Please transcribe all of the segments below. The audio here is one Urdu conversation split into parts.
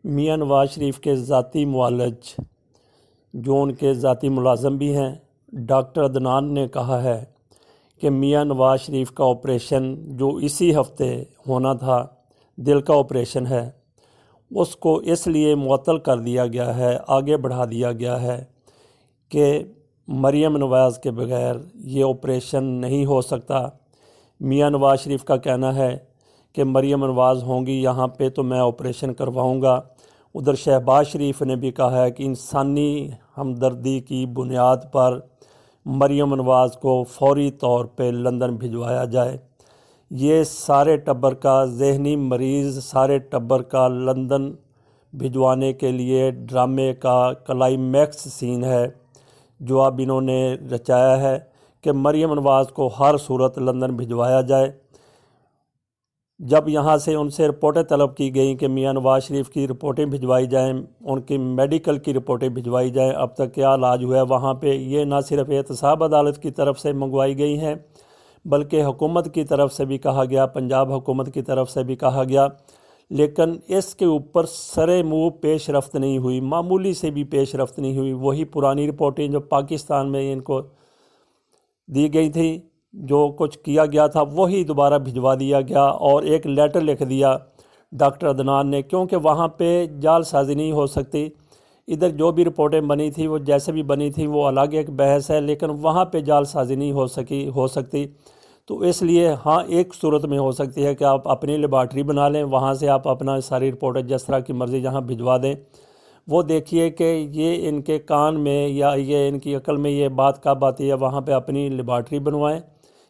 میاں نواز شریف کے ذاتی معالج جو ان کے ذاتی ملازم بھی ہیں ڈاکٹر عدنان نے کہا ہے کہ میاں نواز شریف کا آپریشن جو اسی ہفتے ہونا تھا دل کا آپریشن ہے اس کو اس لیے معطل کر دیا گیا ہے، آگے بڑھا دیا گیا ہے کہ مریم نواز کے بغیر یہ آپریشن نہیں ہو سکتا۔ میاں نواز شریف کا کہنا ہے کہ مریم نواز ہوں گی یہاں پہ تو میں آپریشن کرواؤں گا۔ ادھر شہباز شریف نے بھی کہا ہے کہ انسانی ہمدردی کی بنیاد پر مریم نواز کو فوری طور پہ لندن بھجوایا جائے۔ یہ سارے ٹبر کا ذہنی مریض سارے ٹبر کا لندن بھجوانے کے لیے ڈرامے کا کلائمیکس سین ہے جو اب انہوں نے رچایا ہے کہ مریم نواز کو ہر صورت لندن بھجوایا جائے۔ جب یہاں سے ان سے رپورٹیں طلب کی گئیں کہ میاں نواز شریف کی رپورٹیں بھجوائی جائیں، ان کی میڈیکل کی رپورٹیں بھجوائی جائیں، اب تک کیا علاج ہوا ہے وہاں پہ، یہ نہ صرف احتساب عدالت کی طرف سے منگوائی گئی ہیں بلکہ حکومت کی طرف سے بھی کہا گیا، پنجاب حکومت کی طرف سے بھی کہا گیا، لیکن اس کے اوپر سرے منہ پیش رفت نہیں ہوئی، معمولی سے بھی پیش رفت نہیں ہوئی۔ وہی پرانی رپورٹیں جو پاکستان میں ان کو دی گئی تھی، جو کچھ کیا گیا تھا وہی دوبارہ بھجوا دیا گیا اور ایک لیٹر لکھ دیا ڈاکٹر عدنان نے، کیونکہ وہاں پہ جعل سازی نہیں ہو سکتی۔ ادھر جو بھی رپورٹیں بنی تھی وہ جیسے بھی بنی تھی وہ الگ ایک بحث ہے، لیکن وہاں پہ جعل سازی نہیں ہو سکتی۔ تو اس لیے ہاں ایک صورت میں ہو سکتی ہے کہ آپ اپنی لیبارٹری بنا لیں، وہاں سے آپ اپنا ساری رپورٹیں جس طرح کی مرضی جہاں بھجوا دیں۔ وہ دیکھیے کہ یہ ان کے کان میں یا یہ ان کی عقل میں یہ بات کب آتی ہے، وہاں پہ اپنی لیبارٹری بنوائیں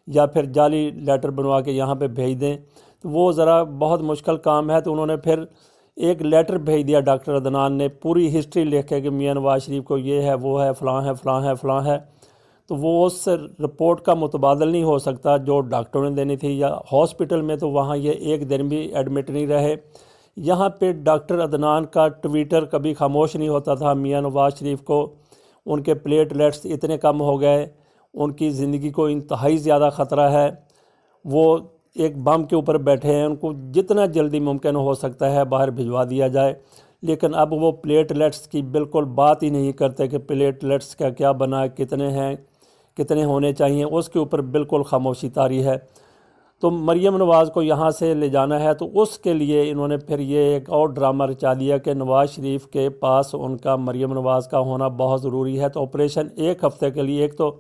یا پھر جعلی لیٹر بنوا کے یہاں پہ بھیج دیں۔ تو وہ ذرا بہت مشکل کام ہے، تو انہوں نے پھر ایک لیٹر بھیج دیا ڈاکٹر عدنان نے، پوری ہسٹری لکھ کے کہ میاں نواز شریف کو یہ ہے وہ ہے فلاں ہے فلاں ہے فلاں ہے۔ تو وہ اس رپورٹ کا متبادل نہیں ہو سکتا جو ڈاکٹروں نے دینی تھی، یا ہاسپٹل میں تو وہاں یہ ایک دن بھی ایڈمٹ نہیں رہے۔ یہاں پہ ڈاکٹر عدنان کا ٹویٹر کبھی خاموش نہیں ہوتا تھا۔ میاں نواز شریف کو ان کے پلیٹلیٹس اتنے کم ہو گئے، ان کی زندگی کو انتہائی زیادہ خطرہ ہے، وہ ایک بم کے اوپر بیٹھے ہیں، ان کو جتنا جلدی ممکن ہو سکتا ہے باہر بھجوا دیا جائے، لیکن اب وہ پلیٹلیٹس کی بالکل بات ہی نہیں کرتے کہ پلیٹلیٹس کا کیا بنا ہے، کتنے ہیں، کتنے ہونے چاہیے، اس کے اوپر بالکل خاموشی طاری ہے۔ تو مریم نواز کو یہاں سے لے جانا ہے، تو اس کے لیے انہوں نے پھر یہ ایک اور ڈرامہ رچا دیا کہ نواز شریف کے پاس ان کا مریم نواز کا ہونا بہت ضروری ہے۔ تو آپریشن ایک ہفتے کے لیے، ایک تو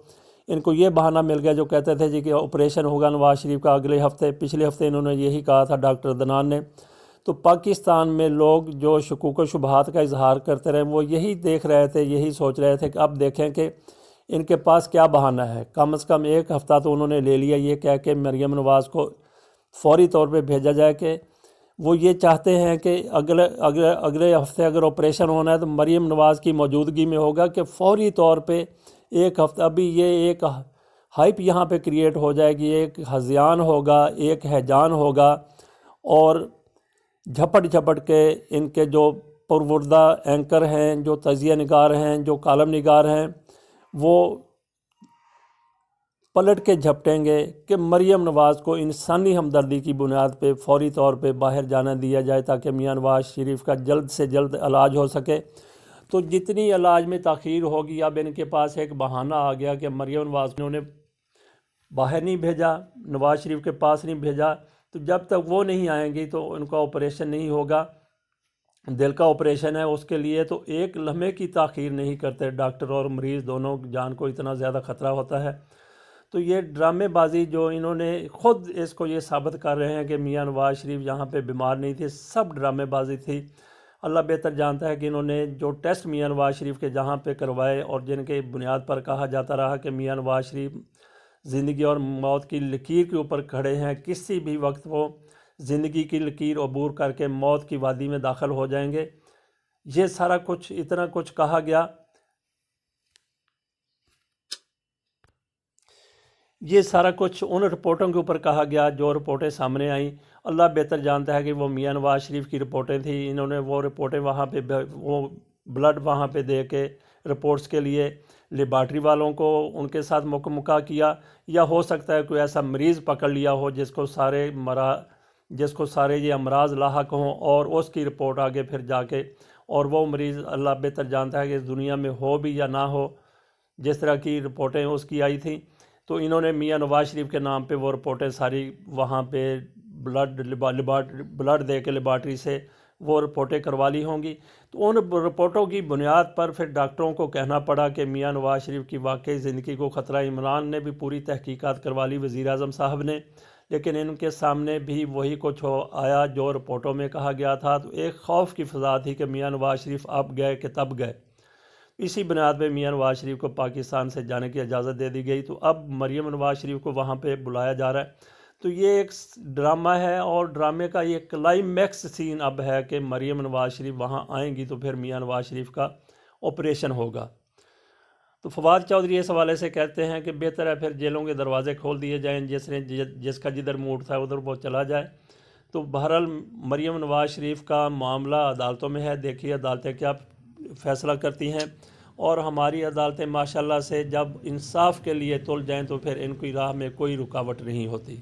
ان کو یہ بہانہ مل گیا جو کہتے تھے جی کہ آپریشن ہوگا نواز شریف کا اگلے ہفتے، پچھلے ہفتے انہوں نے یہی کہا تھا ڈاکٹر عدنان نے۔ تو پاکستان میں لوگ جو شکوک و شبہات کا اظہار کرتے رہے وہ یہی دیکھ رہے تھے، یہی سوچ رہے تھے کہ اب دیکھیں کہ ان کے پاس کیا بہانہ ہے۔ کم از کم ایک ہفتہ تو انہوں نے لے لیا یہ کہہ کے مریم نواز کو فوری طور پہ بھیجا جائے کہ وہ یہ چاہتے ہیں کہ اگلے ہفتے اگر آپریشن ہونا ہے تو مریم نواز کی موجودگی میں ہوگا، کہ فوری طور پہ ایک ہفتہ، ابھی یہ ایک ہائپ یہاں پہ کریٹ ہو جائے گی، ایک ہذیان ہوگا، ایک ہیجان ہوگا، اور جھپٹ جھپٹ کے ان کے جو پروردہ اینکر ہیں، جو تجزیہ نگار ہیں، جو کالم نگار ہیں، وہ پلٹ کے جھپٹیں گے کہ مریم نواز کو انسانی ہمدردی کی بنیاد پہ فوری طور پہ باہر جانا دیا جائے تاکہ میاں نواز شریف کا جلد سے جلد علاج ہو سکے۔ تو جتنی علاج میں تاخیر ہوگی، اب ان کے پاس ایک بہانہ آ گیا کہ مریم نواز انہوں نے باہر نہیں بھیجا، نواز شریف کے پاس نہیں بھیجا، تو جب تک وہ نہیں آئیں گی تو ان کا آپریشن نہیں ہوگا۔ دل کا آپریشن ہے، اس کے لیے تو ایک لمحے کی تاخیر نہیں کرتے ڈاکٹر اور مریض دونوں جان کو اتنا زیادہ خطرہ ہوتا ہے۔ تو یہ ڈرامے بازی جو انہوں نے خود اس کو یہ ثابت کر رہے ہیں کہ میاں نواز شریف یہاں پہ بیمار نہیں تھے، سب ڈرامے بازی تھی۔ اللہ بہتر جانتا ہے کہ انہوں نے جو ٹیسٹ میاں نواز شریف کے جہاں پہ کروائے اور جن کے بنیاد پر کہا جاتا رہا کہ میاں نواز شریف زندگی اور موت کی لکیر کے اوپر کھڑے ہیں، کسی بھی وقت وہ زندگی کی لکیر عبور کر کے موت کی وادی میں داخل ہو جائیں گے، یہ سارا کچھ اتنا کچھ کہا گیا۔ یہ سارا کچھ ان رپورٹوں کے اوپر کہا گیا جو رپورٹیں سامنے آئیں۔ اللہ بہتر جانتا ہے کہ وہ میاں نواز شریف کی رپورٹیں تھیں، انہوں نے وہ رپورٹیں وہاں پہ وہ بلڈ وہاں پہ دے کے رپورٹس کے لیے لیبارٹری والوں کو ان کے ساتھ مکہ کیا، یا ہو سکتا ہے کوئی ایسا مریض پکڑ لیا ہو جس کو سارے جس کو سارے یہ امراض لاحق ہوں، اور اس کی رپورٹ آگے پھر جا کے، اور وہ مریض اللہ بہتر جانتا ہے کہ اس دنیا میں ہو بھی یا نہ ہو، جس طرح کی رپورٹیں اس کی آئی تھیں، تو انہوں نے میاں نواز شریف کے نام پہ وہ رپورٹیں ساری وہاں پہ بلڈ دے کے لیبارٹری سے وہ رپورٹیں کروا لی ہوں گی۔ تو ان رپورٹوں کی بنیاد پر پھر ڈاکٹروں کو کہنا پڑا کہ میاں نواز شریف کی واقعی زندگی کو خطرہ۔ عمران نے بھی پوری تحقیقات کروا لی، وزیر اعظم صاحب نے، لیکن ان کے سامنے بھی وہی کچھ آیا جو رپورٹوں میں کہا گیا تھا۔ تو ایک خوف کی فضا تھی کہ میاں نواز شریف اب گئے کہ تب گئے۔ اسی بنیاد پہ میاں نواز شریف کو پاکستان سے جانے کی اجازت دے دی گئی۔ تو اب مریم نواز شریف کو وہاں پہ بلایا جا رہا ہے۔ تو یہ ایک ڈرامہ ہے، اور ڈرامے کا یہ کلائمیکس سین اب ہے کہ مریم نواز شریف وہاں آئیں گی تو پھر میاں نواز شریف کا آپریشن ہوگا۔ تو فواد چودھری اس حوالے سے کہتے ہیں کہ بہتر ہے پھر جیلوں کے دروازے کھول دیے جائیں، جس کا جدھر موڈ تھا ادھر وہ چلا جائے۔ تو بہرحال مریم نواز شریف کا معاملہ عدالتوں میں ہے، دیکھیے عدالتیں کیا فیصلہ کرتی ہیں، اور ہماری عدالتیں ماشاءاللہ سے جب انصاف کے لیے تل جائیں تو پھر ان کی راہ میں کوئی رکاوٹ نہیں ہوتی۔